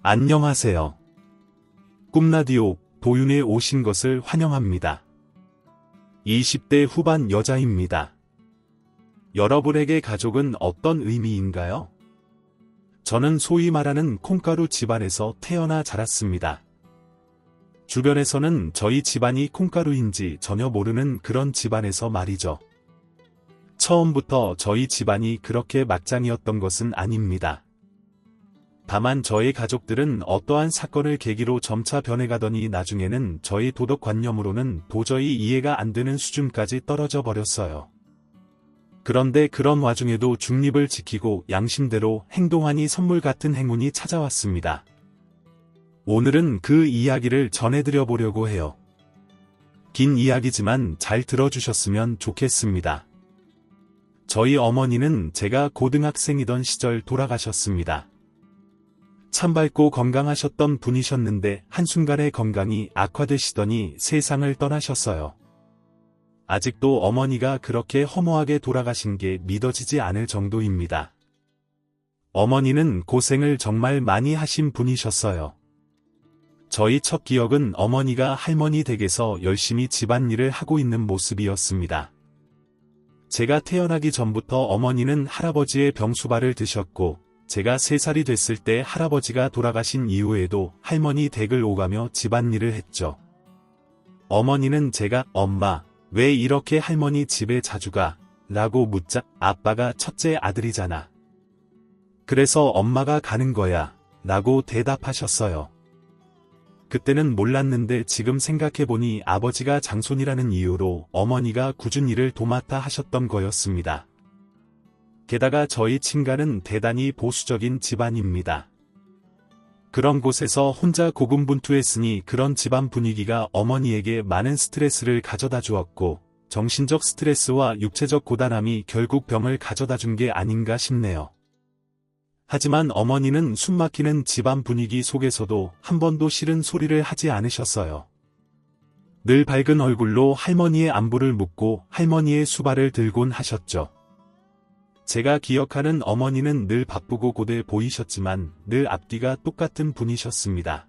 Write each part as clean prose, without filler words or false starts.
안녕하세요. 꿈라디오 도윤에 오신 것을 환영합니다. 20대 후반 여자입니다. 여러분에게 가족은 어떤 의미인가요? 저는 소위 말하는 콩가루 집안에서 태어나 자랐습니다. 주변에서는 저희 집안이 콩가루인지 전혀 모르는 그런 집안에서 말이죠. 처음부터 저희 집안이 그렇게 막장이었던 것은 아닙니다. 다만 저의 가족들은 어떠한 사건을 계기로 점차 변해가더니 나중에는 저희 도덕관념으로는 도저히 이해가 안 되는 수준까지 떨어져 버렸어요. 그런데 그런 와중에도 중립을 지키고 양심대로 행동하니 선물 같은 행운이 찾아왔습니다. 오늘은 그 이야기를 전해드려 보려고 해요. 긴 이야기지만 잘 들어주셨으면 좋겠습니다. 저희 어머니는 제가 고등학생이던 시절 돌아가셨습니다. 참 밝고 건강하셨던 분이셨는데 한순간에 건강이 악화되시더니 세상을 떠나셨어요. 아직도 어머니가 그렇게 허무하게 돌아가신 게 믿어지지 않을 정도입니다. 어머니는 고생을 정말 많이 하신 분이셨어요. 저희 첫 기억은 어머니가 할머니 댁에서 열심히 집안일을 하고 있는 모습이었습니다. 제가 태어나기 전부터 어머니는 할아버지의 병수발을 드셨고 제가 3살이 됐을 때 할아버지가 돌아가신 이후에도 할머니 댁을 오가며 집안일을 했죠. 어머니는 제가 "엄마, 왜 이렇게 할머니 집에 자주 가?" 라고 묻자 "아빠가 첫째 아들이잖아. 그래서 엄마가 가는 거야" 라고 대답하셨어요. 그때는 몰랐는데 지금 생각해보니 아버지가 장손이라는 이유로 어머니가 굳은 일을 도맡아 하셨던 거였습니다. 게다가 저희 친가는 대단히 보수적인 집안입니다. 그런 곳에서 혼자 고군분투했으니 그런 집안 분위기가 어머니에게 많은 스트레스를 가져다 주었고 정신적 스트레스와 육체적 고단함이 결국 병을 가져다 준 게 아닌가 싶네요. 하지만 어머니는 숨막히는 집안 분위기 속에서도 한 번도 싫은 소리를 하지 않으셨어요. 늘 밝은 얼굴로 할머니의 안부를 묻고 할머니의 수발을 들곤 하셨죠. 제가 기억하는 어머니는 늘 바쁘고 고대 보이셨지만 늘 앞뒤가 똑같은 분이셨습니다.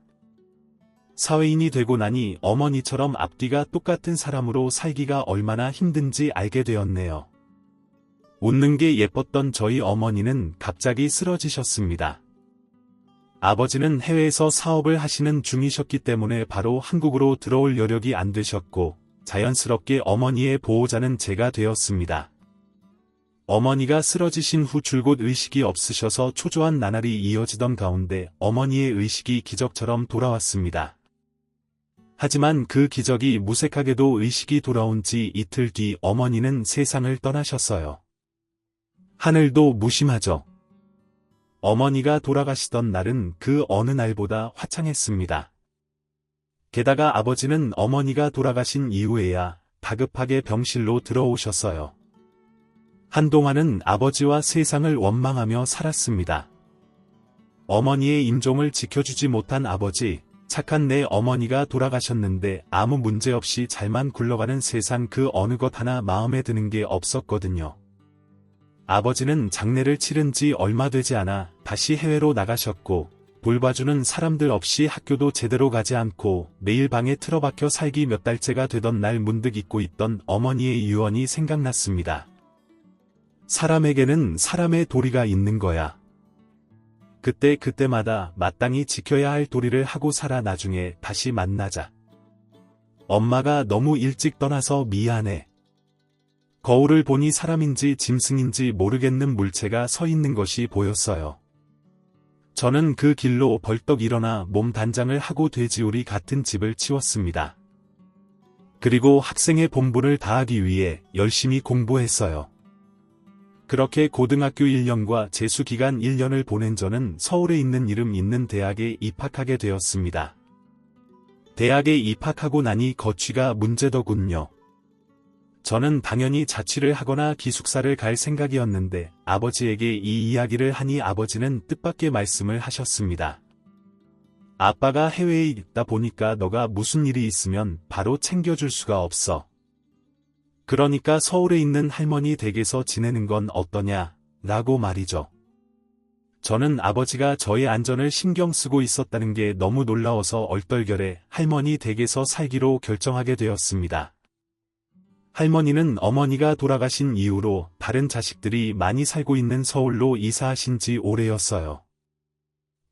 사회인이 되고 나니 어머니처럼 앞뒤가 똑같은 사람으로 살기가 얼마나 힘든지 알게 되었네요. 웃는 게 예뻤던 저희 어머니는 갑자기 쓰러지셨습니다. 아버지는 해외에서 사업을 하시는 중이셨기 때문에 바로 한국으로 들어올 여력이 안 되셨고 자연스럽게 어머니의 보호자는 제가 되었습니다. 어머니가 쓰러지신 후 줄곧 의식이 없으셔서 초조한 나날이 이어지던 가운데 어머니의 의식이 기적처럼 돌아왔습니다. 하지만 그 기적이 무색하게도 의식이 돌아온 지 이틀 뒤 어머니는 세상을 떠나셨어요. 하늘도 무심하죠. 어머니가 돌아가시던 날은 그 어느 날보다 화창했습니다. 게다가 아버지는 어머니가 돌아가신 이후에야 다급하게 병실로 들어오셨어요. 한동안은 아버지와 세상을 원망하며 살았습니다. 어머니의 임종을 지켜주지 못한 아버지, 착한 내 어머니가 돌아가셨는데 아무 문제 없이 잘만 굴러가는 세상 그 어느 것 하나 마음에 드는 게 없었거든요. 아버지는 장례를 치른 지 얼마 되지 않아 다시 해외로 나가셨고 돌봐주는 사람들 없이 학교도 제대로 가지 않고 매일 방에 틀어박혀 살기 몇 달째가 되던 날 문득 잊고 있던 어머니의 유언이 생각났습니다. 사람에게는 사람의 도리가 있는 거야. 그때마다 마땅히 지켜야 할 도리를 하고 살아 나중에 다시 만나자. 엄마가 너무 일찍 떠나서 미안해. 거울을 보니 사람인지 짐승인지 모르겠는 물체가 서 있는 것이 보였어요. 저는 그 길로 벌떡 일어나 몸 단장을 하고 돼지우리 같은 집을 치웠습니다. 그리고 학생의 본분을 다하기 위해 열심히 공부했어요. 그렇게 고등학교 1년과 재수기간 1년을 보낸 저는 서울에 있는 이름 있는 대학에 입학하게 되었습니다. 대학에 입학하고 나니 거취가 문제더군요. 저는 당연히 자취를 하거나 기숙사를 갈 생각이었는데 아버지에게 이 이야기를 하니 아버지는 뜻밖의 말씀을 하셨습니다. 아빠가 해외에 있다 보니까 너가 무슨 일이 있으면 바로 챙겨줄 수가 없어. 그러니까 서울에 있는 할머니 댁에서 지내는 건 어떠냐, 라고 말이죠. 저는 아버지가 저의 안전을 신경 쓰고 있었다는 게 너무 놀라워서 얼떨결에 할머니 댁에서 살기로 결정하게 되었습니다. 할머니는 어머니가 돌아가신 이후로 다른 자식들이 많이 살고 있는 서울로 이사하신 지 오래였어요.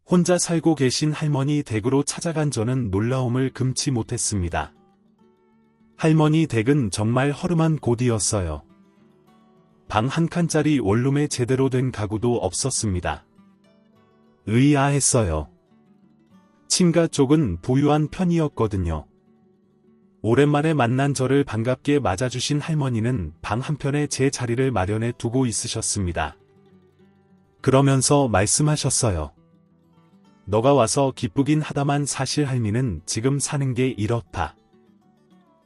혼자 살고 계신 할머니 댁으로 찾아간 저는 놀라움을 금치 못했습니다. 할머니 댁은 정말 허름한 곳이었어요. 방 한 칸짜리 원룸에 제대로 된 가구도 없었습니다. 의아했어요. 친가 쪽은 부유한 편이었거든요. 오랜만에 만난 저를 반갑게 맞아주신 할머니는 방 한편에 제 자리를 마련해 두고 있으셨습니다. 그러면서 말씀하셨어요. 너가 와서 기쁘긴 하다만 사실 할미는 지금 사는 게 이렇다.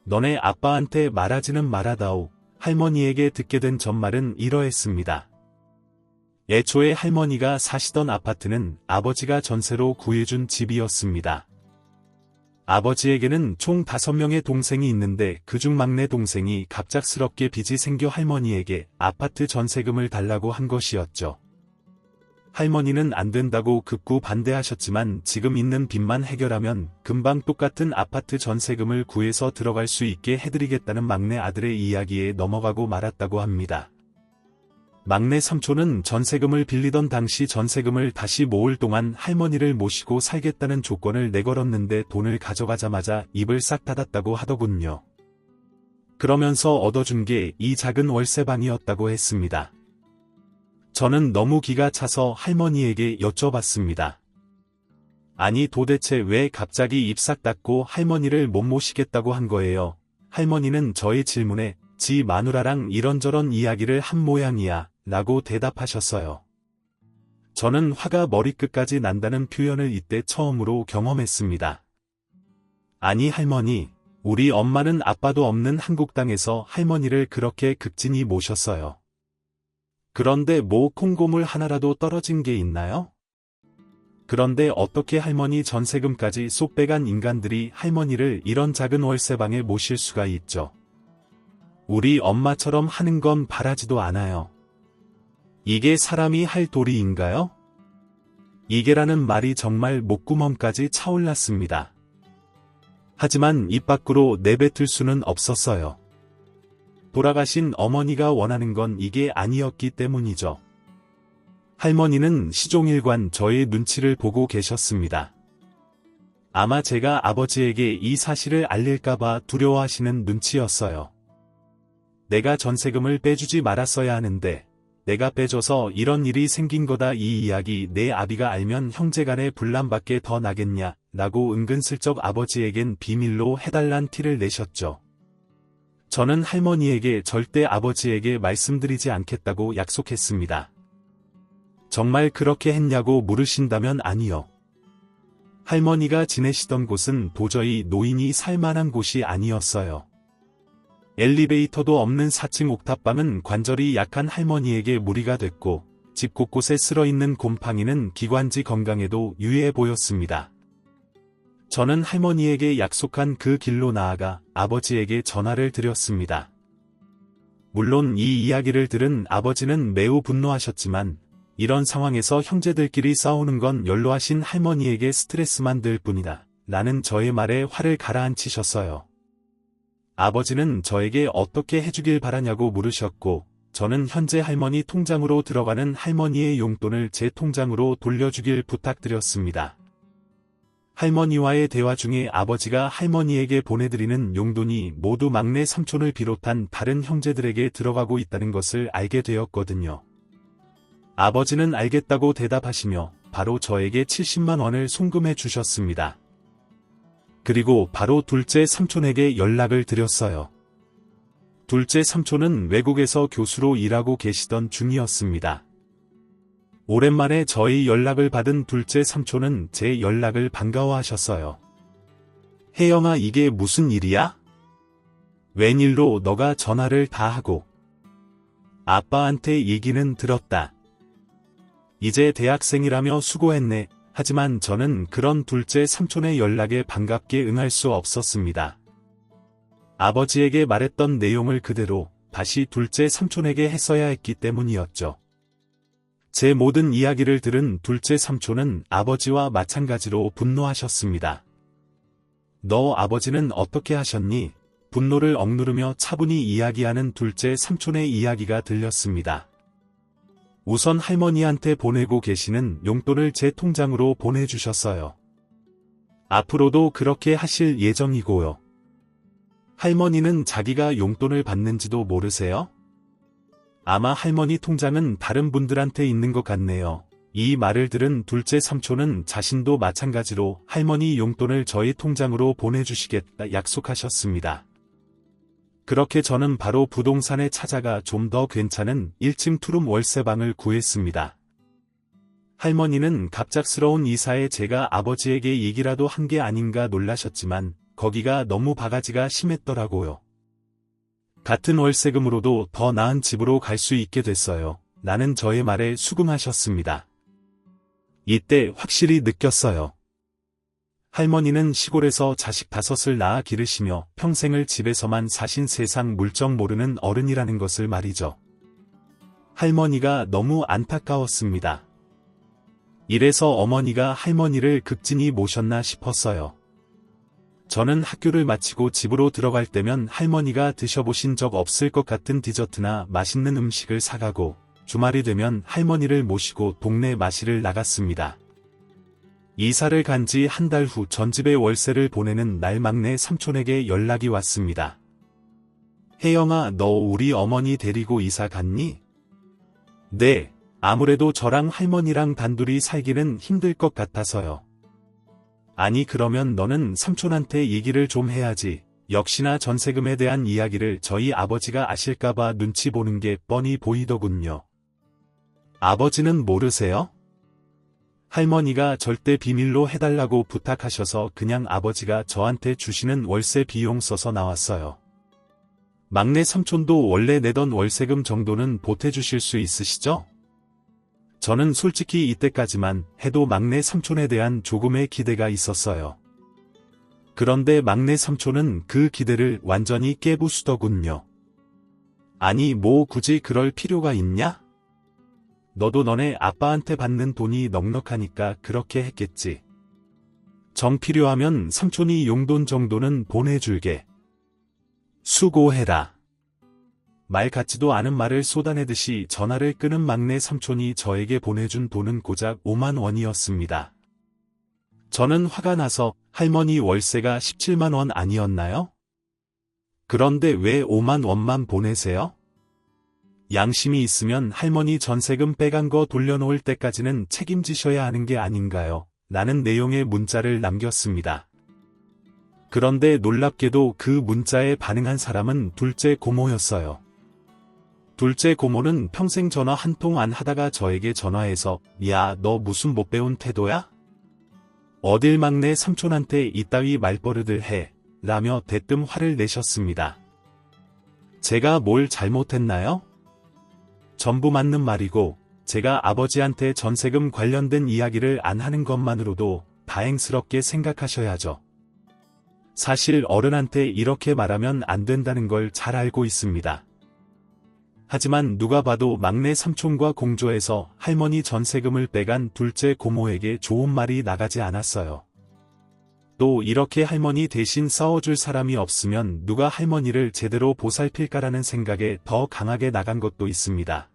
너네 아빠한테 말하지는 말아다오. 할머니에게 듣게 된 전말은 이러했습니다. 애초에 할머니가 사시던 아파트는 아버지가 전세로 구해준 집이었습니다. 아버지에게는 총 5명의 동생이 있는데 그중 막내 동생이 갑작스럽게 빚이 생겨 할머니에게 아파트 전세금을 달라고 한 것이었죠. 할머니는 안 된다고 극구 반대하셨지만 지금 있는 빚만 해결하면 금방 똑같은 아파트 전세금을 구해서 들어갈 수 있게 해드리겠다는 막내 아들의 이야기에 넘어가고 말았다고 합니다. 막내 삼촌은 전세금을 빌리던 당시 전세금을 다시 모을 동안 할머니를 모시고 살겠다는 조건을 내걸었는데 돈을 가져가자마자 입을 싹 닫았다고 하더군요. 그러면서 얻어준 게 이 작은 월세방이었다고 했습니다. 저는 너무 기가 차서 할머니에게 여쭤봤습니다. 아니 도대체 왜 갑자기 입 싹 닫고 할머니를 못 모시겠다고 한 거예요? 할머니는 저의 질문에 지 마누라랑 이런저런 이야기를 한 모양이야 라고 대답하셨어요. 저는 화가 머리끝까지 난다는 표현을 이때 처음으로 경험했습니다. 아니 할머니, 우리 엄마는 아빠도 없는 한국 땅에서 할머니를 그렇게 극진히 모셨어요. 그런데 뭐 콩고물 하나라도 떨어진 게 있나요? 그런데 어떻게 할머니 전세금까지 쏙 빼간 인간들이 할머니를 이런 작은 월세방에 모실 수가 있죠? 우리 엄마처럼 하는 건 바라지도 않아요. 이게 사람이 할 도리인가요? 이게라는 말이 정말 목구멍까지 차올랐습니다. 하지만 입 밖으로 내뱉을 수는 없었어요. 돌아가신 어머니가 원하는 건 이게 아니었기 때문이죠. 할머니는 시종일관 저의 눈치를 보고 계셨습니다. 아마 제가 아버지에게 이 사실을 알릴까봐 두려워하시는 눈치였어요. 내가 전세금을 빼주지 말았어야 하는데 내가 빼줘서 이런 일이 생긴 거다. 이 이야기 내 아비가 알면 형제간의 분란밖에 더 나겠냐 라고 은근슬쩍 아버지에겐 비밀로 해달란 티를 내셨죠. 저는 할머니에게 절대 아버지에게 말씀드리지 않겠다고 약속했습니다. 정말 그렇게 했냐고 물으신다면 아니요. 할머니가 지내시던 곳은 도저히 노인이 살만한 곳이 아니었어요. 엘리베이터도 없는 4층 옥탑방은 관절이 약한 할머니에게 무리가 됐고 집 곳곳에 쓸어있는 곰팡이는 기관지 건강에도 유해해 보였습니다. 저는 할머니에게 약속한 그 길로 나아가 아버지에게 전화를 드렸습니다. 물론 이 이야기를 들은 아버지는 매우 분노하셨지만 이런 상황에서 형제들끼리 싸우는 건 연로하신 할머니에게 스트레스만 될 뿐이다 라는 저의 말에 화를 가라앉히셨어요. 아버지는 저에게 어떻게 해주길 바라냐고 물으셨고 저는 현재 할머니 통장으로 들어가는 할머니의 용돈을 제 통장으로 돌려주길 부탁드렸습니다. 할머니와의 대화 중에 아버지가 할머니에게 보내드리는 용돈이 모두 막내 삼촌을 비롯한 다른 형제들에게 들어가고 있다는 것을 알게 되었거든요. 아버지는 알겠다고 대답하시며 바로 저에게 70만 원을 송금해 주셨습니다. 그리고 바로 둘째 삼촌에게 연락을 드렸어요. 둘째 삼촌은 외국에서 교수로 일하고 계시던 중이었습니다. 오랜만에 저희 연락을 받은 둘째 삼촌은 제 연락을 반가워하셨어요. 혜영아 이게 무슨 일이야? 웬일로 너가 전화를 다 하고. 아빠한테 얘기는 들었다. 이제 대학생이라며 수고했네. 하지만 저는 그런 둘째 삼촌의 연락에 반갑게 응할 수 없었습니다. 아버지에게 말했던 내용을 그대로 다시 둘째 삼촌에게 했어야 했기 때문이었죠. 제 모든 이야기를 들은 둘째 삼촌은 아버지와 마찬가지로 분노하셨습니다. 너 아버지는 어떻게 하셨니? 분노를 억누르며 차분히 이야기하는 둘째 삼촌의 이야기가 들렸습니다. 우선 할머니한테 보내고 계시는 용돈을 제 통장으로 보내주셨어요. 앞으로도 그렇게 하실 예정이고요. 할머니는 자기가 용돈을 받는지도 모르세요? 아마 할머니 통장은 다른 분들한테 있는 것 같네요. 이 말을 들은 둘째 삼촌은 자신도 마찬가지로 할머니 용돈을 저희 통장으로 보내주시겠다 약속하셨습니다. 그렇게 저는 바로 부동산에 찾아가 좀 더 괜찮은 1층 투룸 월세방을 구했습니다. 할머니는 갑작스러운 이사에 제가 아버지에게 얘기라도 한 게 아닌가 놀라셨지만 거기가 너무 바가지가 심했더라고요. 같은 월세금으로도 더 나은 집으로 갈 수 있게 됐어요. 나는 저의 말에 수긍하셨습니다. 이때 확실히 느꼈어요. 할머니는 시골에서 자식 5을 낳아 기르시며 평생을 집에서만 사신 세상 물정 모르는 어른이라는 것을 말이죠. 할머니가 너무 안타까웠습니다. 이래서 어머니가 할머니를 극진히 모셨나 싶었어요. 저는 학교를 마치고 집으로 들어갈 때면 할머니가 드셔보신 적 없을 것 같은 디저트나 맛있는 음식을 사가고 주말이 되면 할머니를 모시고 동네 마실을 나갔습니다. 이사를 간 지 한 달 후 전집에 월세를 보내는 날 막내 삼촌에게 연락이 왔습니다. 혜영아, 너 우리 어머니 데리고 이사 갔니? 네, 아무래도 저랑 할머니랑 단둘이 살기는 힘들 것 같아서요. 아니 그러면 너는 삼촌한테 얘기를 좀 해야지. 역시나 전세금에 대한 이야기를 저희 아버지가 아실까봐 눈치 보는 게 뻔히 보이더군요. 아버지는 모르세요? 할머니가 절대 비밀로 해달라고 부탁하셔서 그냥 아버지가 저한테 주시는 월세 비용 써서 나왔어요. 막내 삼촌도 원래 내던 월세금 정도는 보태주실 수 있으시죠? 저는 솔직히 이때까지만 해도 막내 삼촌에 대한 조금의 기대가 있었어요. 그런데 막내 삼촌은 그 기대를 완전히 깨부수더군요. 아니 뭐 굳이 그럴 필요가 있냐? 너도 너네 아빠한테 받는 돈이 넉넉하니까 그렇게 했겠지. 정 필요하면 삼촌이 용돈 정도는 보내줄게. 수고해라. 말 같지도 않은 말을 쏟아내듯이 전화를 끊은 막내 삼촌이 저에게 보내준 돈은 고작 5만 원이었습니다. 저는 화가 나서 할머니 월세가 17만 원 아니었나요? 그런데 왜 5만 원만 보내세요? 양심이 있으면 할머니 전세금 빼간 거 돌려놓을 때까지는 책임지셔야 하는 게 아닌가요? 라는 내용의 문자를 남겼습니다. 그런데 놀랍게도 그 문자에 반응한 사람은 둘째 고모였어요. 둘째 고모는 평생 전화 한 통 안 하다가 저에게 전화해서 야, 너 무슨 못 배운 태도야? 어딜 막내 삼촌한테 이따위 말버릇을 해? 라며 대뜸 화를 내셨습니다. 제가 뭘 잘못했나요? 전부 맞는 말이고 제가 아버지한테 전세금 관련된 이야기를 안 하는 것만으로도 다행스럽게 생각하셔야죠. 사실 어른한테 이렇게 말하면 안 된다는 걸 잘 알고 있습니다. 하지만 누가 봐도 막내 삼촌과 공조해서 할머니 전세금을 빼간 둘째 고모에게 좋은 말이 나가지 않았어요. 또 이렇게 할머니 대신 싸워줄 사람이 없으면 누가 할머니를 제대로 보살필까라는 생각에 더 강하게 나간 것도 있습니다.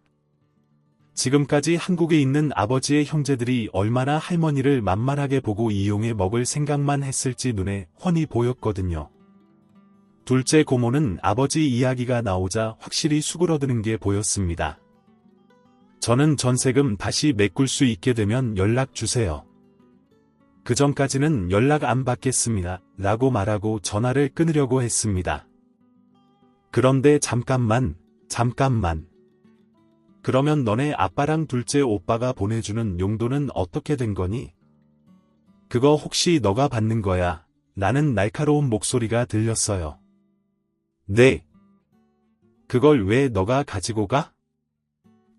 지금까지 한국에 있는 아버지의 형제들이 얼마나 할머니를 만만하게 보고 이용해 먹을 생각만 했을지 눈에 훤히 보였거든요. 둘째 고모는 아버지 이야기가 나오자 확실히 수그러드는 게 보였습니다. 저는 전세금 다시 메꿀 수 있게 되면 연락 주세요. 그 전까지는 연락 안 받겠습니다. 라고 말하고 전화를 끊으려고 했습니다. 그런데 잠깐만. 그러면 너네 아빠랑 둘째 오빠가 보내주는 용돈은 어떻게 된 거니? 그거 혹시 너가 받는 거야? 라는 날카로운 목소리가 들렸어요. 네. 그걸 왜 너가 가지고 가?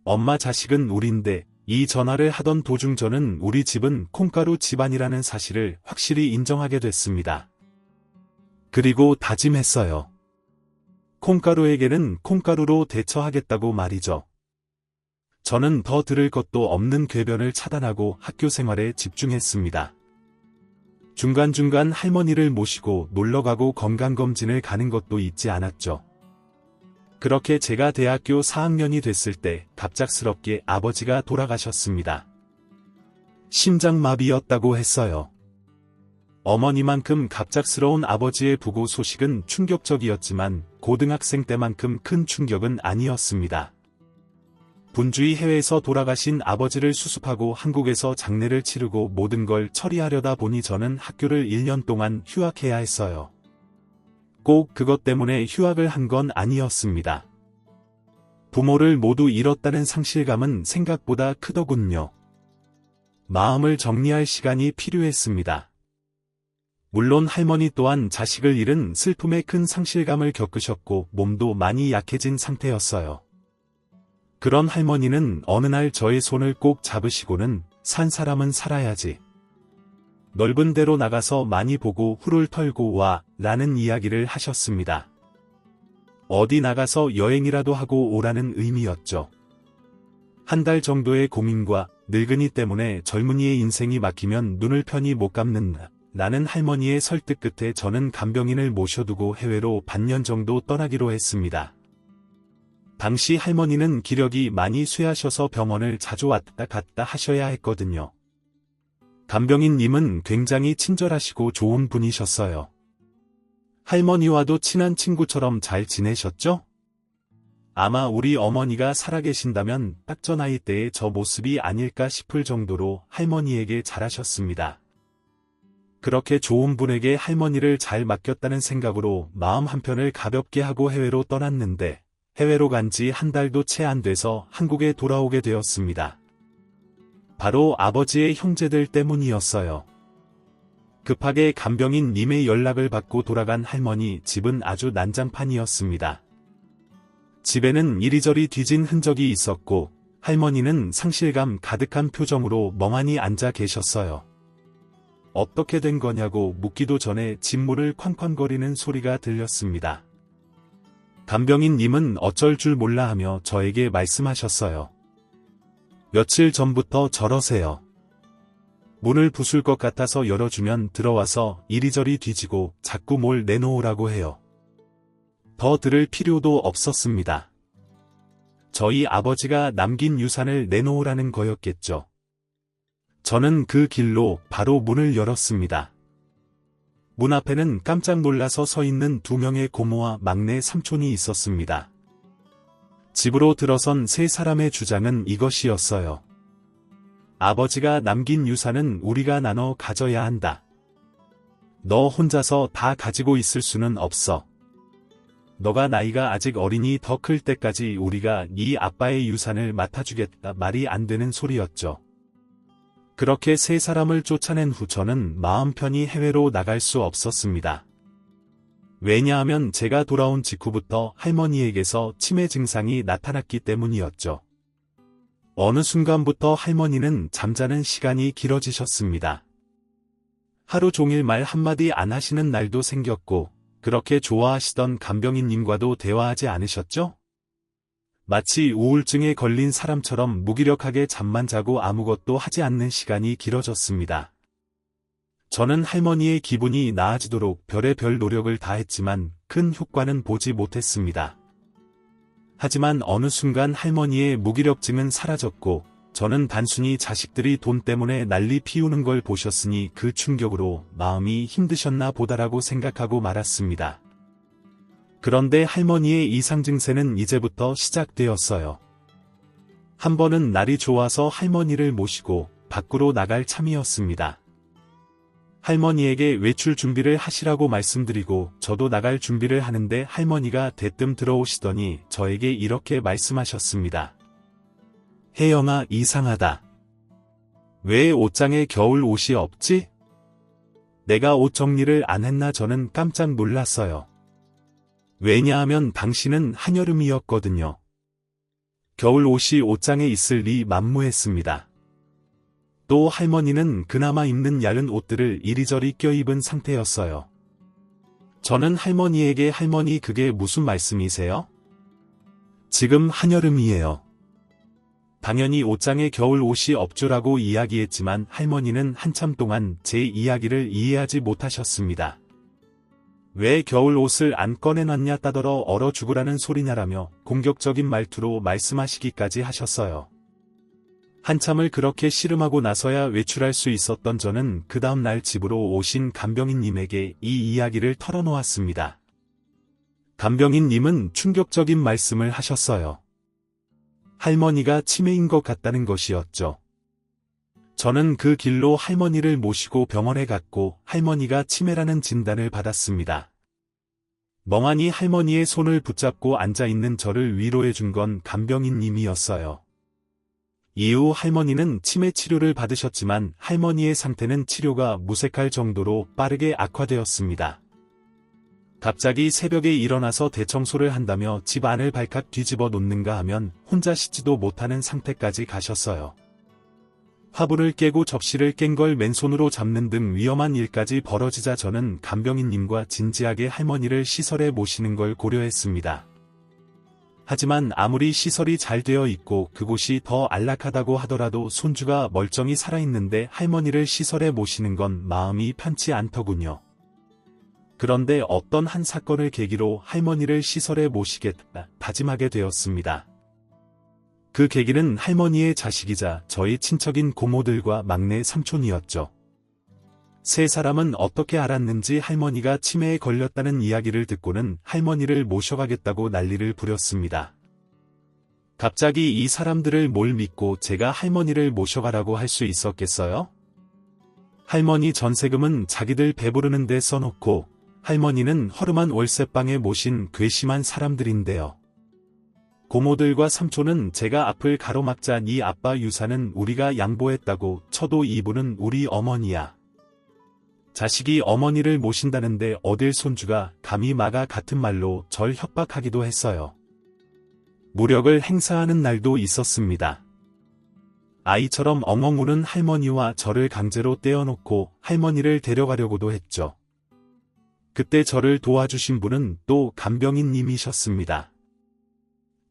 엄마 자식은 우린데. 이 전화를 하던 도중 저는 우리 집은 콩가루 집안이라는 사실을 확실히 인정하게 됐습니다. 그리고 다짐했어요. 콩가루에게는 콩가루로 대처하겠다고 말이죠. 저는 더 들을 것도 없는 궤변을 차단하고 학교 생활에 집중했습니다. 중간중간 할머니를 모시고 놀러가고 건강검진을 가는 것도 잊지 않았죠. 그렇게 제가 대학교 4학년이 됐을 때 갑작스럽게 아버지가 돌아가셨습니다. 심장마비였다고 했어요. 어머니만큼 갑작스러운 아버지의 부고 소식은 충격적이었지만 고등학생 때만큼 큰 충격은 아니었습니다. 분주히 해외에서 돌아가신 아버지를 수습하고 한국에서 장례를 치르고 모든 걸 처리하려다 보니 저는 학교를 1년 동안 휴학해야 했어요. 꼭 그것 때문에 휴학을 한 건 아니었습니다. 부모를 모두 잃었다는 상실감은 생각보다 크더군요. 마음을 정리할 시간이 필요했습니다. 물론 할머니 또한 자식을 잃은 슬픔에 큰 상실감을 겪으셨고 몸도 많이 약해진 상태였어요. 그런 할머니는 어느 날 저의 손을 꼭 잡으시고는 산 사람은 살아야지. 넓은 데로 나가서 많이 보고 훌을 털고 와 라는 이야기를 하셨습니다. 어디 나가서 여행이라도 하고 오라는 의미였죠. 한 달 정도의 고민과 늙은이 때문에 젊은이의 인생이 막히면 눈을 편히 못 감는다 라는 할머니의 설득 끝에 저는 간병인을 모셔두고 해외로 반년 정도 떠나기로 했습니다. 당시 할머니는 기력이 많이 쇠하셔서 병원을 자주 왔다 갔다 하셔야 했거든요. 간병인님은 굉장히 친절하시고 좋은 분이셨어요. 할머니와도 친한 친구처럼 잘 지내셨죠? 아마 우리 어머니가 살아계신다면 딱 저 나이 때의 저 모습이 아닐까 싶을 정도로 할머니에게 잘하셨습니다. 그렇게 좋은 분에게 할머니를 잘 맡겼다는 생각으로 마음 한편을 가볍게 하고 해외로 떠났는데 해외로 간 지 한 달도 채 안 돼서 한국에 돌아오게 되었습니다. 바로 아버지의 형제들 때문이었어요. 급하게 간병인 님의 연락을 받고 돌아간 할머니 집은 아주 난장판이었습니다. 집에는 이리저리 뒤진 흔적이 있었고 할머니는 상실감 가득한 표정으로 멍하니 앉아 계셨어요. 어떻게 된 거냐고 묻기도 전에 진물을 쾅쾅거리는 소리가 들렸습니다. 간병인 님은 어쩔 줄 몰라 하며 저에게 말씀하셨어요. 며칠 전부터 저러세요. 문을 부술 것 같아서 열어주면 들어와서 이리저리 뒤지고 자꾸 뭘 내놓으라고 해요. 더 들을 필요도 없었습니다. 저희 아버지가 남긴 유산을 내놓으라는 거였겠죠. 저는 그 길로 바로 문을 열었습니다. 문 앞에는 깜짝 놀라서 서 있는 2명의 고모와 막내 삼촌이 있었습니다. 집으로 들어선 3사람의 주장은 이것이었어요. 아버지가 남긴 유산은 우리가 나눠 가져야 한다. 너 혼자서 다 가지고 있을 수는 없어. 너가 나이가 아직 어리니 더 클 때까지 우리가 네 아빠의 유산을 맡아주겠다 말이 안 되는 소리였죠. 그렇게 3사람을 쫓아낸 후 저는 마음 편히 해외로 나갈 수 없었습니다. 왜냐하면 제가 돌아온 직후부터 할머니에게서 치매 증상이 나타났기 때문이었죠. 어느 순간부터 할머니는 잠자는 시간이 길어지셨습니다. 하루 종일 말 한마디 안 하시는 날도 생겼고 그렇게 좋아하시던 간병인님과도 대화하지 않으셨죠? 마치 우울증에 걸린 사람처럼 무기력하게 잠만 자고 아무것도 하지 않는 시간이 길어졌습니다. 저는 할머니의 기분이 나아지도록 별의별 노력을 다했지만 큰 효과는 보지 못했습니다. 하지만 어느 순간 할머니의 무기력증은 사라졌고 저는 단순히 자식들이 돈 때문에 난리 피우는 걸 보셨으니 그 충격으로 마음이 힘드셨나 보다라고 생각하고 말았습니다. 그런데 할머니의 이상 증세는 이제부터 시작되었어요. 한 번은 날이 좋아서 할머니를 모시고 밖으로 나갈 참이었습니다. 할머니에게 외출 준비를 하시라고 말씀드리고 저도 나갈 준비를 하는데 할머니가 대뜸 들어오시더니 저에게 이렇게 말씀하셨습니다. 혜영아, 이상하다. 왜 옷장에 겨울 옷이 없지? 내가 옷 정리를 안 했나? 저는 깜짝 놀랐어요. 왜냐하면 당신은 한여름이었거든요. 겨울 옷이 옷장에 있을 리 만무했습니다. 또 할머니는 그나마 입는 얇은 옷들을 이리저리 껴입은 상태였어요. 저는 할머니에게 할머니 그게 무슨 말씀이세요? 지금 한여름이에요. 당연히 옷장에 겨울 옷이 없죠라고 이야기했지만 할머니는 한참 동안 제 이야기를 이해하지 못하셨습니다. 왜 겨울 옷을 안 꺼내놨냐 따더러 얼어 죽으라는 소리냐라며 공격적인 말투로 말씀하시기까지 하셨어요. 한참을 그렇게 씨름하고 나서야 외출할 수 있었던 저는 그 다음날 집으로 오신 간병인님에게 이 이야기를 털어놓았습니다. 간병인님은 충격적인 말씀을 하셨어요. 할머니가 치매인 것 같다는 것이었죠. 저는 그 길로 할머니를 모시고 병원에 갔고 할머니가 치매라는 진단을 받았습니다. 멍하니 할머니의 손을 붙잡고 앉아있는 저를 위로해준 건 간병인님이었어요. 이후 할머니는 치매 치료를 받으셨지만 할머니의 상태는 치료가 무색할 정도로 빠르게 악화되었습니다. 갑자기 새벽에 일어나서 대청소를 한다며 집 안을 발칵 뒤집어 놓는가 하면 혼자 씻지도 못하는 상태까지 가셨어요. 화분을 깨고 접시를 깬 걸 맨손으로 잡는 등 위험한 일까지 벌어지자 저는 간병인님과 진지하게 할머니를 시설에 모시는 걸 고려했습니다. 하지만 아무리 시설이 잘 되어 있고 그곳이 더 안락하다고 하더라도 손주가 멀쩡히 살아있는데 할머니를 시설에 모시는 건 마음이 편치 않더군요. 그런데 어떤 한 사건을 계기로 할머니를 시설에 모시겠다 다짐하게 되었습니다. 그 계기는 할머니의 자식이자 저희 친척인 고모들과 막내 삼촌이었죠. 세 사람은 어떻게 알았는지 할머니가 치매에 걸렸다는 이야기를 듣고는 할머니를 모셔가겠다고 난리를 부렸습니다. 갑자기 이 사람들을 뭘 믿고 제가 할머니를 모셔가라고 할 수 있었겠어요? 할머니 전세금은 자기들 배부르는 데 써놓고 할머니는 허름한 월세방에 모신 괘씸한 사람들인데요. 고모들과 삼촌은 제가 앞을 가로막자 네 아빠 유산은 우리가 양보했다고 쳐도 이분은 우리 어머니야. 자식이 어머니를 모신다는데 어딜 손주가 감히 마가 같은 말로 절 협박하기도 했어요. 무력을 행사하는 날도 있었습니다. 아이처럼 엉엉 우는 할머니와 저를 강제로 떼어놓고 할머니를 데려가려고도 했죠. 그때 저를 도와주신 분은 또 간병인님이셨습니다.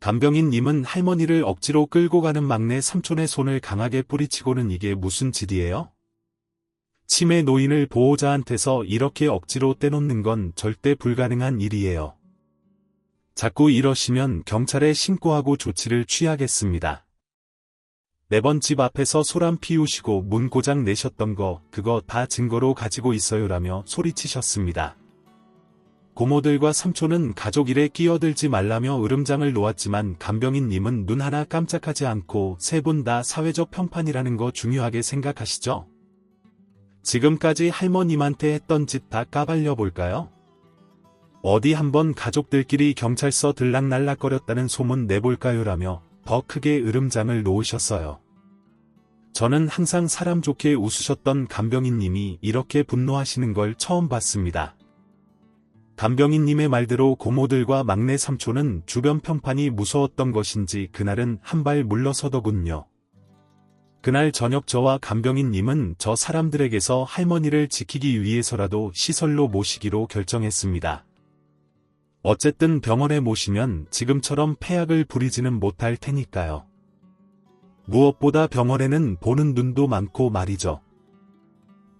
간병인님은 할머니를 억지로 끌고 가는 막내 삼촌의 손을 강하게 뿌리치고는 이게 무슨 짓이에요? 치매 노인을 보호자한테서 이렇게 억지로 떼놓는 건 절대 불가능한 일이에요. 자꾸 이러시면 경찰에 신고하고 조치를 취하겠습니다. 매번 집 앞에서 소란 피우시고 문 고장 내셨던 거 그거 다 증거로 가지고 있어요라며 소리치셨습니다. 고모들과 삼촌은 가족 일에 끼어들지 말라며 으름장을 놓았지만 간병인님은 눈 하나 깜짝하지 않고 세 분 다 사회적 평판이라는 거 중요하게 생각하시죠? 지금까지 할머님한테 했던 짓 다 까발려 볼까요? 어디 한번 가족들끼리 경찰서 들락날락거렸다는 소문 내볼까요라며 더 크게 으름장을 놓으셨어요. 저는 항상 사람 좋게 웃으셨던 간병인님이 이렇게 분노하시는 걸 처음 봤습니다. 간병인님의 말대로 고모들과 막내 삼촌은 주변 평판이 무서웠던 것인지 그날은 한 발 물러서더군요. 그날 저녁 저와 간병인님은 저 사람들에게서 할머니를 지키기 위해서라도 시설로 모시기로 결정했습니다. 어쨌든 병원에 모시면 지금처럼 폐악을 부리지는 못할 테니까요. 무엇보다 병원에는 보는 눈도 많고 말이죠.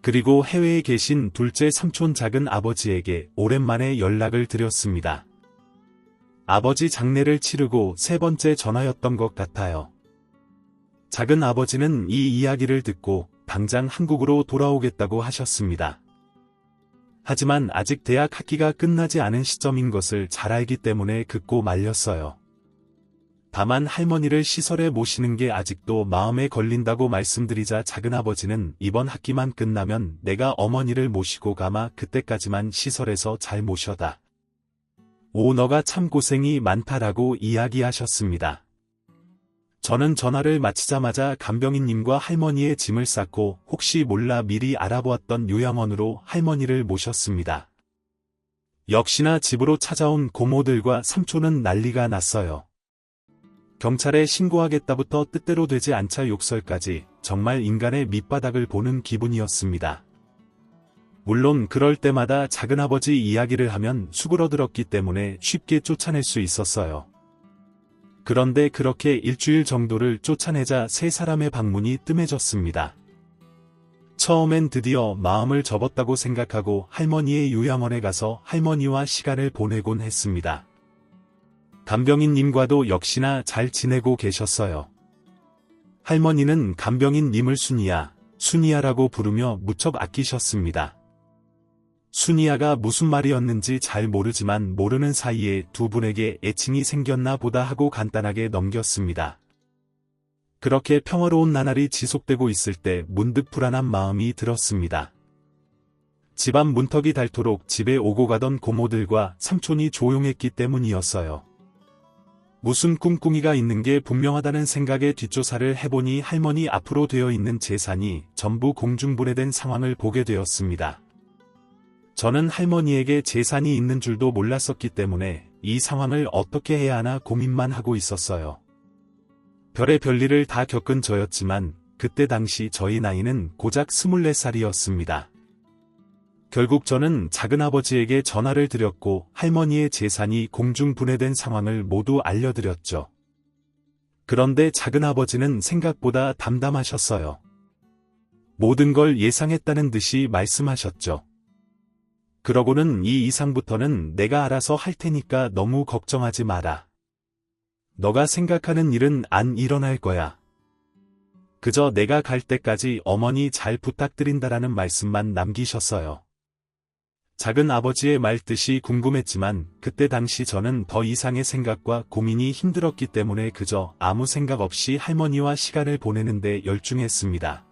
그리고 해외에 계신 둘째 삼촌 작은 아버지에게 오랜만에 연락을 드렸습니다. 아버지 장례를 치르고 세 번째 전화였던 것 같아요. 작은 아버지는 이 이야기를 듣고 당장 한국으로 돌아오겠다고 하셨습니다. 하지만 아직 대학 학기가 끝나지 않은 시점인 것을 잘 알기 때문에 듣고 말렸어요. 다만 할머니를 시설에 모시는 게 아직도 마음에 걸린다고 말씀드리자 작은아버지는 이번 학기만 끝나면 내가 어머니를 모시고 가마 그때까지만 시설에서 잘 모셔다. 오 너가 참 고생이 많다라고 이야기하셨습니다. 저는 전화를 마치자마자 간병인님과 할머니의 짐을 쌌고 혹시 몰라 미리 알아보았던 요양원으로 할머니를 모셨습니다. 역시나 집으로 찾아온 고모들과 삼촌은 난리가 났어요. 경찰에 신고하겠다부터 뜻대로 되지 않자 욕설까지 정말 인간의 밑바닥을 보는 기분이었습니다. 물론 그럴 때마다 작은아버지 이야기를 하면 수그러들었기 때문에 쉽게 쫓아낼 수 있었어요. 그런데 그렇게 일주일 정도를 쫓아내자 세 사람의 방문이 뜸해졌습니다. 처음엔 드디어 마음을 접었다고 생각하고 할머니의 요양원에 가서 할머니와 시간을 보내곤 했습니다. 간병인님과도 역시나 잘 지내고 계셨어요. 할머니는 간병인님을 순이야라고 부르며 무척 아끼셨습니다. 순이야가 무슨 말이었는지 잘 모르지만 모르는 사이에 두 분에게 애칭이 생겼나 보다 하고 간단하게 넘겼습니다. 그렇게 평화로운 나날이 지속되고 있을 때 문득 불안한 마음이 들었습니다. 집안 문턱이 닳도록 집에 오고 가던 고모들과 삼촌이 조용했기 때문이었어요. 무슨 꿍꿍이가 있는 게 분명하다는 생각에 뒷조사를 해보니 할머니 앞으로 되어 있는 재산이 전부 공중분해된 상황을 보게 되었습니다. 저는 할머니에게 재산이 있는 줄도 몰랐었기 때문에 이 상황을 어떻게 해야 하나 고민만 하고 있었어요. 별의 별일을 다 겪은 저였지만 그때 당시 저희 나이는 고작 24살이었습니다. 결국 저는 작은아버지에게 전화를 드렸고 할머니의 재산이 공중분해된 상황을 모두 알려드렸죠. 그런데 작은아버지는 생각보다 담담하셨어요. 모든 걸 예상했다는 듯이 말씀하셨죠. 그러고는 이 이상부터는 내가 알아서 할 테니까 너무 걱정하지 마라. 너가 생각하는 일은 안 일어날 거야. 그저 내가 갈 때까지 어머니 잘 부탁드린다라는 말씀만 남기셨어요. 작은 아버지의 말 뜻이 궁금했지만 그때 당시 저는 더 이상의 생각과 고민이 힘들었기 때문에 그저 아무 생각 없이 할머니와 시간을 보내는데 열중했습니다.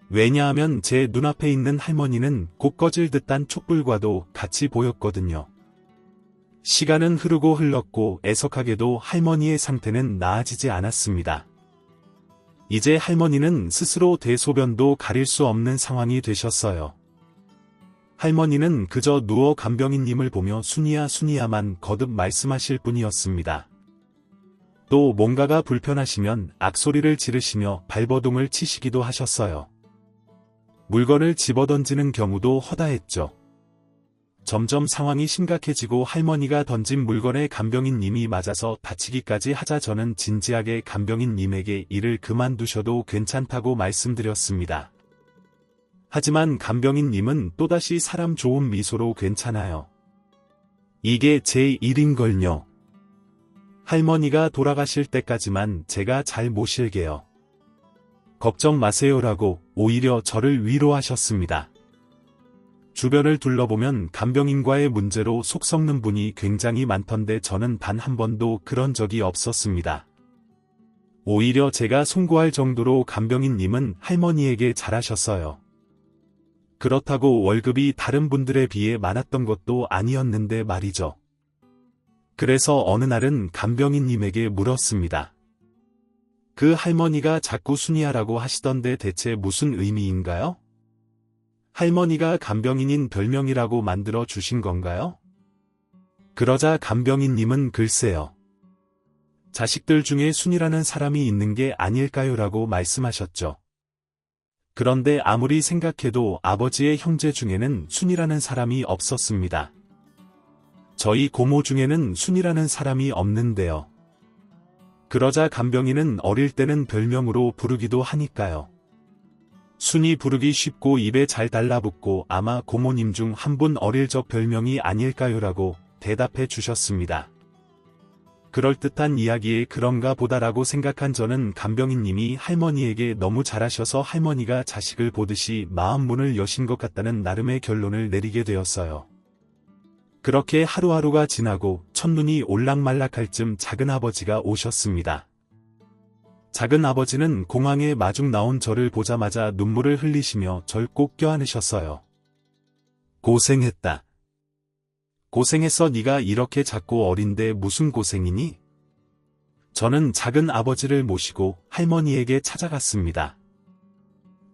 왜냐하면 제 눈앞에 있는 할머니는 곧 꺼질 듯한 촛불과도 같이 보였거든요. 시간은 흐르고 흘렀고 애석하게도 할머니의 상태는 나아지지 않았습니다. 이제 할머니는 스스로 대소변도 가릴 수 없는 상황이 되셨어요. 할머니는 그저 누워 간병인님을 보며 순이야만 거듭 말씀하실 뿐이었습니다. 또 뭔가가 불편하시면 악소리를 지르시며 발버둥을 치시기도 하셨어요. 물건을 집어던지는 경우도 허다했죠. 점점 상황이 심각해지고 할머니가 던진 물건에 간병인님이 맞아서 다치기까지 하자 저는 진지하게 간병인님에게 일을 그만두셔도 괜찮다고 말씀드렸습니다. 하지만 간병인님은 또다시 사람 좋은 미소로 괜찮아요. 이게 제 일인걸요. 할머니가 돌아가실 때까지만 제가 잘 모실게요. 걱정 마세요라고 오히려 저를 위로하셨습니다. 주변을 둘러보면 간병인과의 문제로 속 썩는 분이 굉장히 많던데 저는 단 한 번도 그런 적이 없었습니다. 오히려 제가 송구할 정도로 간병인님은 할머니에게 잘하셨어요. 그렇다고 월급이 다른 분들에 비해 많았던 것도 아니었는데 말이죠. 그래서 어느 날은 간병인님에게 물었습니다. 그 할머니가 자꾸 순이야라고 하시던데 대체 무슨 의미인가요? 할머니가 간병인인 별명이라고 만들어 주신 건가요? 그러자 간병인님은 글쎄요. 자식들 중에 순이라는 사람이 있는 게 아닐까요라고 말씀하셨죠. 그런데 아무리 생각해도 아버지의 형제 중에는 순이라는 사람이 없었습니다. 저희 고모 중에는 순이라는 사람이 없는데요. 그러자 간병인은 어릴 때는 별명으로 부르기도 하니까요. 순이 부르기 쉽고 입에 잘 달라붙고 아마 고모님 중 한 분 어릴 적 별명이 아닐까요라고 대답해 주셨습니다. 그럴듯한 이야기에 그런가 보다라고 생각한 저는 간병인님이 할머니에게 너무 잘하셔서 할머니가 자식을 보듯이 마음 문을 여신 것 같다는 나름의 결론을 내리게 되었어요. 그렇게 하루하루가 지나고 첫눈이 올락말락할 즈음 작은아버지가 오셨습니다. 작은아버지는 공항에 마중 나온 저를 보자마자 눈물을 흘리시며 절 꼭 껴안으셨어요. 고생했다. 고생했어. 네가 이렇게 작고 어린데 무슨 고생이니? 저는 작은아버지를 모시고 할머니에게 찾아갔습니다.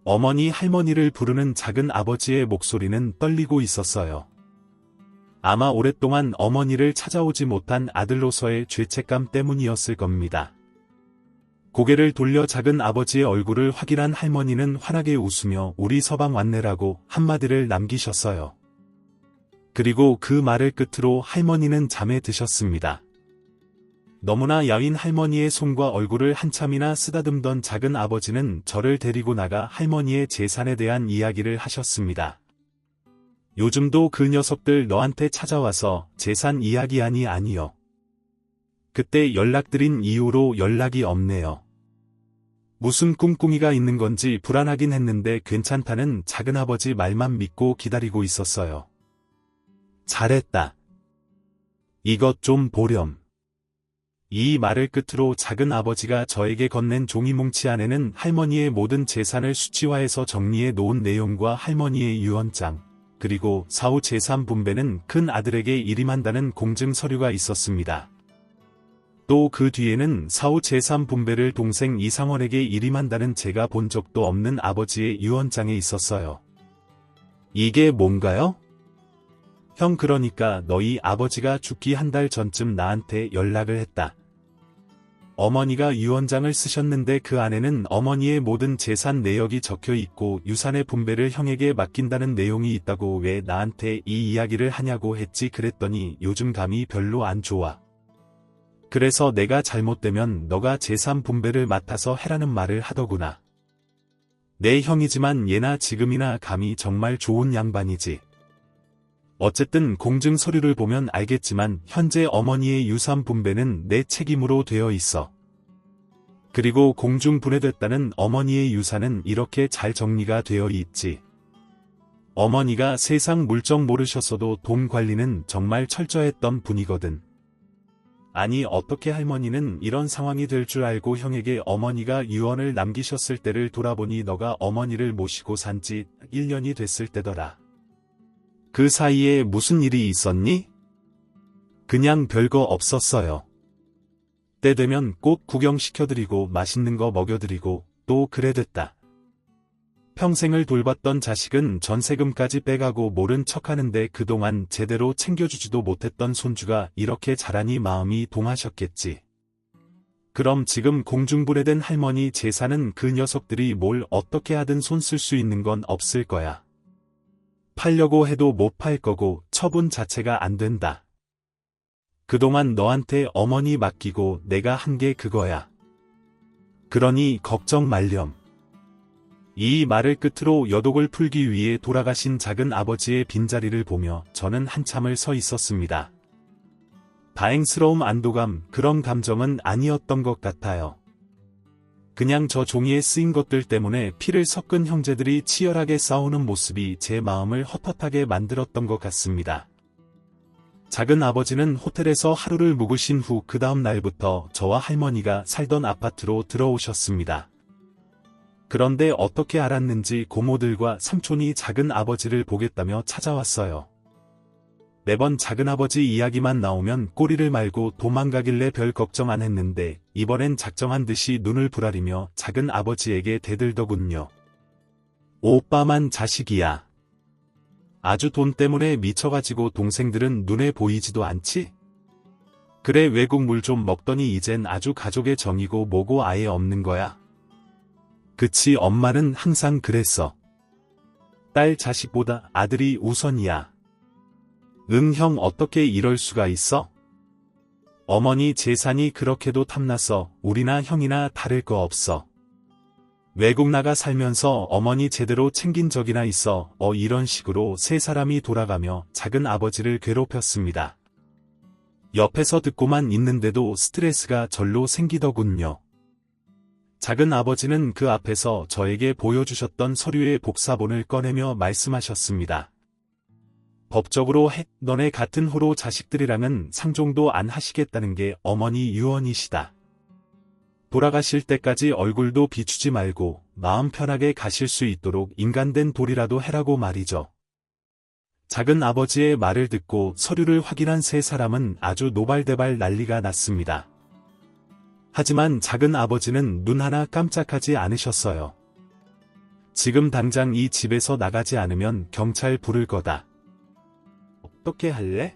어머니 할머니를 부르는 작은아버지의 목소리는 떨리고 있었어요. 아마 오랫동안 어머니를 찾아오지 못한 아들로서의 죄책감 때문이었을 겁니다. 고개를 돌려 작은아버지의 얼굴을 확인한 할머니는 환하게 웃으며 우리 서방 왔네라고 한마디를 남기셨어요. 그리고 그 말을 끝으로 할머니는 잠에 드셨습니다. 너무나 야윈 할머니의 손과 얼굴을 한참이나 쓰다듬던 작은 아버지는 저를 데리고 나가 할머니의 재산에 대한 이야기를 하셨습니다. 요즘도 그 녀석들 너한테 찾아와서 재산 이야기하니 아니요. 그때 연락드린 이후로 연락이 없네요. 무슨 꿍꿍이가 있는 건지 불안하긴 했는데 괜찮다는 작은아버지 말만 믿고 기다리고 있었어요. 잘했다. 이것 좀 보렴. 이 말을 끝으로 작은아버지가 저에게 건넨 종이뭉치 안에는 할머니의 모든 재산을 수치화해서 정리해 놓은 내용과 할머니의 유언장, 그리고 사후 재산 분배는 큰 아들에게 일임한다는 공증 서류가 있었습니다. 또 그 뒤에는 사후 재산 분배를 동생 이상원에게 일임한다는 제가 본 적도 없는 아버지의 유언장에 있었어요. 이게 뭔가요? 형, 그러니까 너희 아버지가 죽기 한 달 전쯤 나한테 연락을 했다. 어머니가 유언장을 쓰셨는데 그 안에는 어머니의 모든 재산 내역이 적혀 있고 유산의 분배를 형에게 맡긴다는 내용이 있다고. 왜 나한테 이 이야기를 하냐고 했지. 그랬더니 요즘 감이 별로 안 좋아. 그래서 내가 잘못되면 너가 재산 분배를 맡아서 해라는 말을 하더구나. 내 형이지만 예나 지금이나 감이 정말 좋은 양반이지. 어쨌든 공증 서류를 보면 알겠지만 현재 어머니의 유산 분배는 내 책임으로 되어 있어. 그리고 공중 분해됐다는 어머니의 유산은 이렇게 잘 정리가 되어 있지. 어머니가 세상 물정 모르셨어도 돈 관리는 정말 철저했던 분이거든. 아니, 어떻게 할머니는 이런 상황이 될 줄 알고 형에게 어머니가 유언을 남기셨을 때를 돌아보니 너가 어머니를 모시고 산 지 1년이 됐을 때더라. 그 사이에 무슨 일이 있었니? 그냥 별거 없었어요. 때 되면 꼭 구경시켜드리고 맛있는 거 먹여드리고 또 그래 됐다. 평생을 돌봤던 자식은 전세금까지 빼가고 모른 척하는데 그동안 제대로 챙겨주지도 못했던 손주가 이렇게 자라니 마음이 동하셨겠지. 그럼 지금 공중분해된 할머니 재산은 그 녀석들이 뭘 어떻게 하든 손 쓸 수 있는 건 없을 거야. 팔려고 해도 못 팔 거고 처분 자체가 안 된다. 그동안 너한테 어머니 맡기고 내가 한 게 그거야. 그러니 걱정 말렴. 이 말을 끝으로 여독을 풀기 위해 돌아가신 작은 아버지의 빈자리를 보며 저는 한참을 서 있었습니다. 다행스러움, 안도감, 그런 감정은 아니었던 것 같아요. 그냥 저 종이에 쓰인 것들 때문에 피를 섞은 형제들이 치열하게 싸우는 모습이 제 마음을 헛헛하게 만들었던 것 같습니다. 작은 아버지는 호텔에서 하루를 묵으신 후 그 다음 날부터 저와 할머니가 살던 아파트로 들어오셨습니다. 그런데 어떻게 알았는지 고모들과 삼촌이 작은 아버지를 보겠다며 찾아왔어요. 매번 작은 아버지 이야기만 나오면 꼬리를 말고 도망가길래 별 걱정 안 했는데 이번엔 작정한 듯이 눈을 부라리며 작은 아버지에게 대들더군요. 오빠만 자식이야. 아주 돈 때문에 미쳐가지고 동생들은 눈에 보이지도 않지? 그래, 외국 물 좀 먹더니 이젠 아주 가족의 정이고 뭐고 아예 없는 거야. 그치, 엄마는 항상 그랬어. 딸 자식보다 아들이 우선이야. 응, 형, 어떻게 이럴 수가 있어? 어머니 재산이 그렇게도 탐나서 우리나 형이나 다를 거 없어. 외국 나가 살면서 어머니 제대로 챙긴 적이나 있어? 이런 식으로 세 사람이 돌아가며 작은 아버지를 괴롭혔습니다. 옆에서 듣고만 있는데도 스트레스가 절로 생기더군요. 작은 아버지는 그 앞에서 저에게 보여주셨던 서류의 복사본을 꺼내며 말씀하셨습니다. 법적으로 너네 같은 호로 자식들이랑은 상종도 안 하시겠다는 게 어머니 유언이시다. 돌아가실 때까지 얼굴도 비추지 말고 마음 편하게 가실 수 있도록 인간된 도리라도 해라고 말이죠. 작은 아버지의 말을 듣고 서류를 확인한 세 사람은 아주 노발대발 난리가 났습니다. 하지만 작은 아버지는 눈 하나 깜짝하지 않으셨어요. 지금 당장 이 집에서 나가지 않으면 경찰 부를 거다. 어떻게 할래?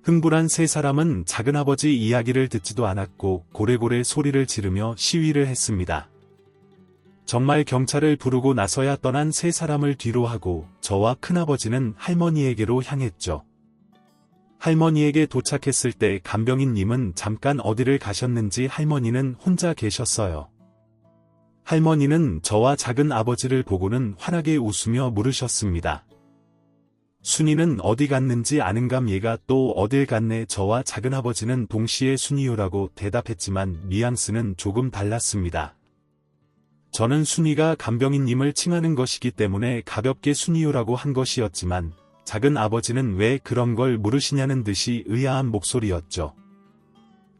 흥분한 세 사람은 작은아버지 이야기를 듣지도 않았고 고래고래 소리를 지르며 시위를 했습니다. 정말 경찰을 부르고 나서야 떠난 세 사람을 뒤로 하고 저와 큰아버지는 할머니에게로 향했죠. 할머니에게 도착했을 때 간병인님은 잠깐 어디를 가셨는지 할머니는 혼자 계셨어요. 할머니는 저와 작은 아버지를 보고는 환하게 웃으며 물으셨습니다. 순이는 어디 갔는지 아는감? 얘가 또 어딜 갔네. 저와 작은 아버지는 동시에 순이요라고 대답했지만 뉘앙스는 조금 달랐습니다. 저는 순이가 간병인님을 칭하는 것이기 때문에 가볍게 순이요라고 한 것이었지만 작은 아버지는 왜 그런 걸 물으시냐는 듯이 의아한 목소리였죠.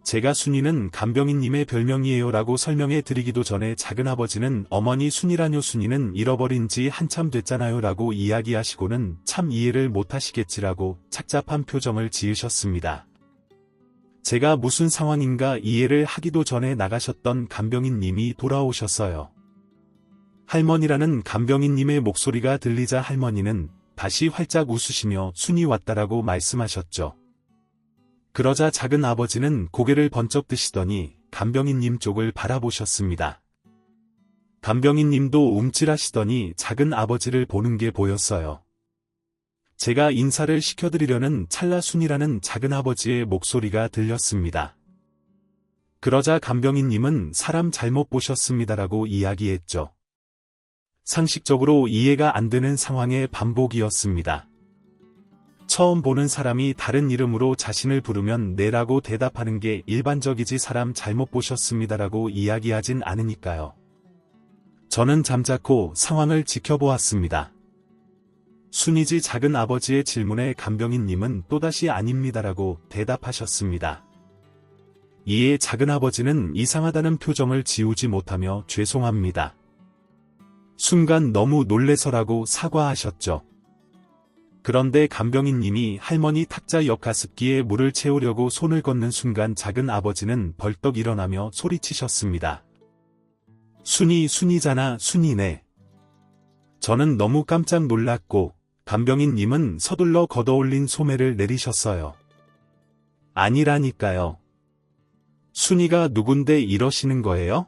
제가 순이는 간병인님의 별명이에요라고 설명해 드리기도 전에 작은 아버지는 어머니 순이라뇨, 순이는 잃어버린 지 한참 됐잖아요라고 이야기하시고는 참 이해를 못하시겠지라고 착잡한 표정을 지으셨습니다. 제가 무슨 상황인가 이해를 하기도 전에 나가셨던 간병인님이 돌아오셨어요. 할머니라는 간병인님의 목소리가 들리자 할머니는 다시 활짝 웃으시며 순이 왔다라고 말씀하셨죠. 그러자 작은 아버지는 고개를 번쩍 드시더니 간병인님 쪽을 바라보셨습니다. 간병인님도 움찔하시더니 작은 아버지를 보는 게 보였어요. 제가 인사를 시켜드리려는 찰나 순이라는 작은 아버지의 목소리가 들렸습니다. 그러자 간병인님은 사람 잘못 보셨습니다라고 이야기했죠. 상식적으로 이해가 안 되는 상황의 반복이었습니다. 처음 보는 사람이 다른 이름으로 자신을 부르면 네라고 대답하는 게 일반적이지 사람 잘못 보셨습니다라고 이야기하진 않으니까요. 저는 잠자코 상황을 지켜보았습니다. 순이지 작은 아버지의 질문에 간병인님은 또다시 아닙니다라고 대답하셨습니다. 이에 작은 아버지는 이상하다는 표정을 지우지 못하며 죄송합니다. 순간 너무 놀래서라고 사과하셨죠. 그런데 간병인님이 할머니 탁자 옆 가습기에 물을 채우려고 손을 걷는 순간 작은 아버지는 벌떡 일어나며 소리치셨습니다. 순이잖아, 순이네. 저는 너무 깜짝 놀랐고 간병인님은 서둘러 걷어올린 소매를 내리셨어요. 아니라니까요. 순이가 누군데 이러시는 거예요?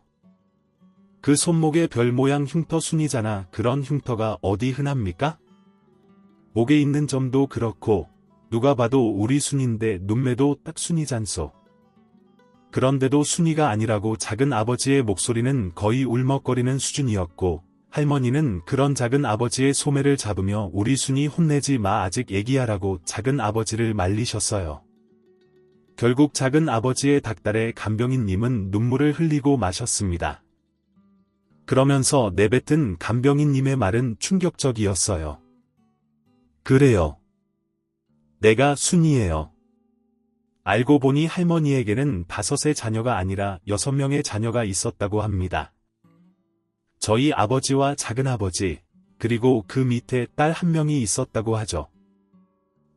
그 손목에 별 모양 흉터 순이잖아. 그런 흉터가 어디 흔합니까? 목에 있는 점도 그렇고 누가 봐도 우리 순인데 눈매도 딱 순이잖소. 그런데도 순이가 아니라고 작은 아버지의 목소리는 거의 울먹거리는 수준이었고 할머니는 그런 작은 아버지의 소매를 잡으며 우리 순이 혼내지 마, 아직 애기야라고 작은 아버지를 말리셨어요. 결국 작은 아버지의 닭달에 간병인님은 눈물을 흘리고 마셨습니다. 그러면서 내뱉은 간병인님의 말은 충격적이었어요. 그래요. 내가 순이에요. 알고 보니 할머니에게는 5의 자녀가 아니라 6명의 자녀가 있었다고 합니다. 저희 아버지와 작은 아버지, 그리고 그 밑에 딸 1명이 있었다고 하죠.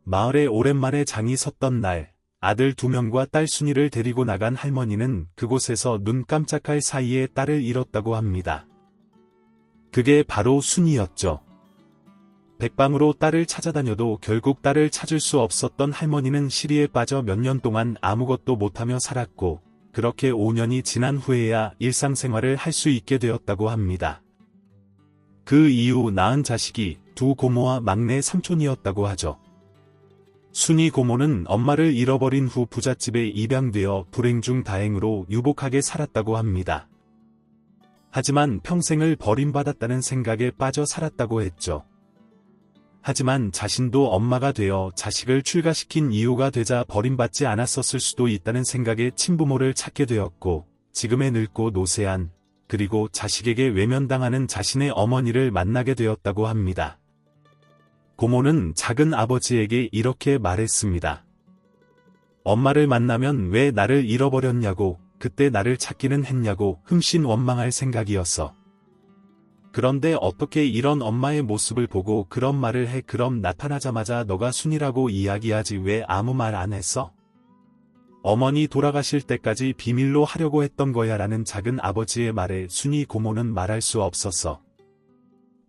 마을에 오랜만에 장이 섰던 날, 아들 2명과 딸 순이를 데리고 나간 할머니는 그곳에서 눈 깜짝할 사이에 딸을 잃었다고 합니다. 그게 바로 순이였죠. 백방으로 딸을 찾아다녀도 결국 딸을 찾을 수 없었던 할머니는 시리에 빠져 몇 년 동안 아무것도 못하며 살았고 그렇게 5년이 지난 후에야 일상생활을 할 수 있게 되었다고 합니다. 그 이후 낳은 자식이 2 고모와 막내 삼촌이었다고 하죠. 순이 고모는 엄마를 잃어버린 후 부잣집에 입양되어 불행 중 다행으로 유복하게 살았다고 합니다. 하지만 평생을 버림받았다는 생각에 빠져 살았다고 했죠. 하지만 자신도 엄마가 되어 자식을 출가시킨 이유가 되자 버림받지 않았었을 수도 있다는 생각에 친부모를 찾게 되었고 지금의 늙고 노쇠한 그리고 자식에게 외면당하는 자신의 어머니를 만나게 되었다고 합니다. 고모는 작은 아버지에게 이렇게 말했습니다. 엄마를 만나면 왜 나를 잃어버렸냐고, 그때 나를 찾기는 했냐고 흥신원망할 생각이었어. 그런데 어떻게 이런 엄마의 모습을 보고 그런 말을 해. 그럼 나타나자마자 너가 순이라고 이야기하지 왜 아무 말 안 했어? 어머니 돌아가실 때까지 비밀로 하려고 했던 거야 라는 작은 아버지의 말에 순이 고모는 말할 수 없었어.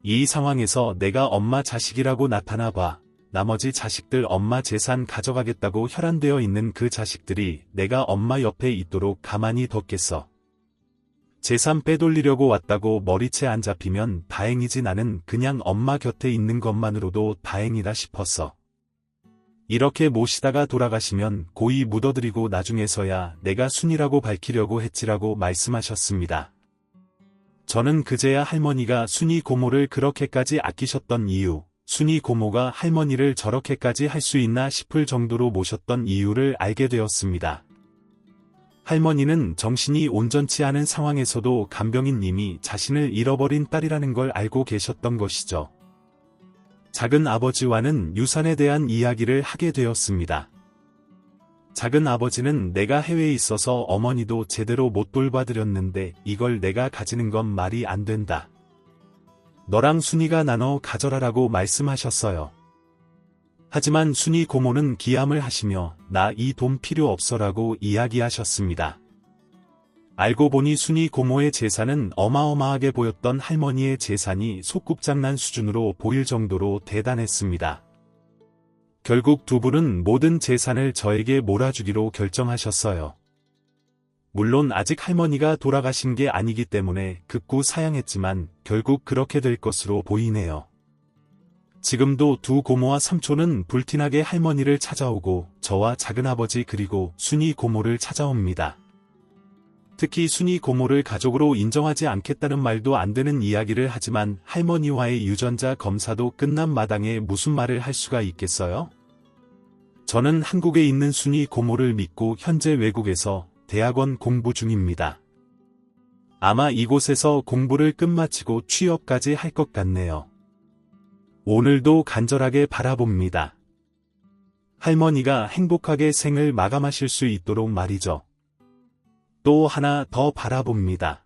이 상황에서 내가 엄마 자식이라고 나타나 봐. 나머지 자식들 엄마 재산 가져가겠다고 혈안되어 있는 그 자식들이 내가 엄마 옆에 있도록 가만히 뒀겠어. 재산 빼돌리려고 왔다고 머리채 안 잡히면 다행이지. 나는 그냥 엄마 곁에 있는 것만으로도 다행이다 싶었어. 이렇게 모시다가 돌아가시면 고이 묻어드리고 나중에서야 내가 순이라고 밝히려고 했지라고 말씀하셨습니다. 저는 그제야 할머니가 순이 고모를 그렇게까지 아끼셨던 이유, 순이 고모가 할머니를 저렇게까지 할 수 있나 싶을 정도로 모셨던 이유를 알게 되었습니다. 할머니는 정신이 온전치 않은 상황에서도 간병인 님이 자신을 잃어버린 딸이라는 걸 알고 계셨던 것이죠. 작은 아버지와는 유산에 대한 이야기를 하게 되었습니다. 작은 아버지는 내가 해외에 있어서 어머니도 제대로 못 돌봐드렸는데 이걸 내가 가지는 건 말이 안 된다. 너랑 순이가 나눠 가져라라고 말씀하셨어요. 하지만 순이 고모는 기함을 하시며 나 이 돈 필요 없어라고 이야기하셨습니다. 알고 보니 순이 고모의 재산은 어마어마하게 보였던 할머니의 재산이 소꿉장난 수준으로 보일 정도로 대단했습니다. 결국 두 분은 모든 재산을 저에게 몰아주기로 결정하셨어요. 물론 아직 할머니가 돌아가신 게 아니기 때문에 극구 사양했지만 결국 그렇게 될 것으로 보이네요. 지금도 두 고모와 삼촌은 불티나게 할머니를 찾아오고 저와 작은아버지 그리고 순이 고모를 찾아옵니다. 특히 순이 고모를 가족으로 인정하지 않겠다는 말도 안 되는 이야기를 하지만 할머니와의 유전자 검사도 끝난 마당에 무슨 말을 할 수가 있겠어요? 저는 한국에 있는 순이 고모를 믿고 현재 외국에서 대학원 공부 중입니다. 아마 이곳에서 공부를 끝마치고 취업까지 할 것 같네요. 오늘도 간절하게 바라봅니다. 할머니가 행복하게 생을 마감하실 수 있도록 말이죠. 또 하나 더 바라봅니다.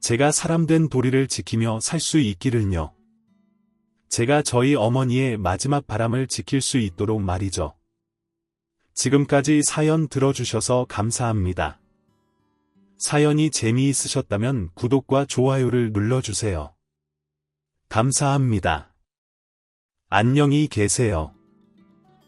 제가 사람된 도리를 지키며 살 수 있기를요. 제가 저희 어머니의 마지막 바람을 지킬 수 있도록 말이죠. 지금까지 사연 들어주셔서 감사합니다. 사연이 재미있으셨다면 구독과 좋아요를 눌러주세요. 감사합니다. 안녕히 계세요.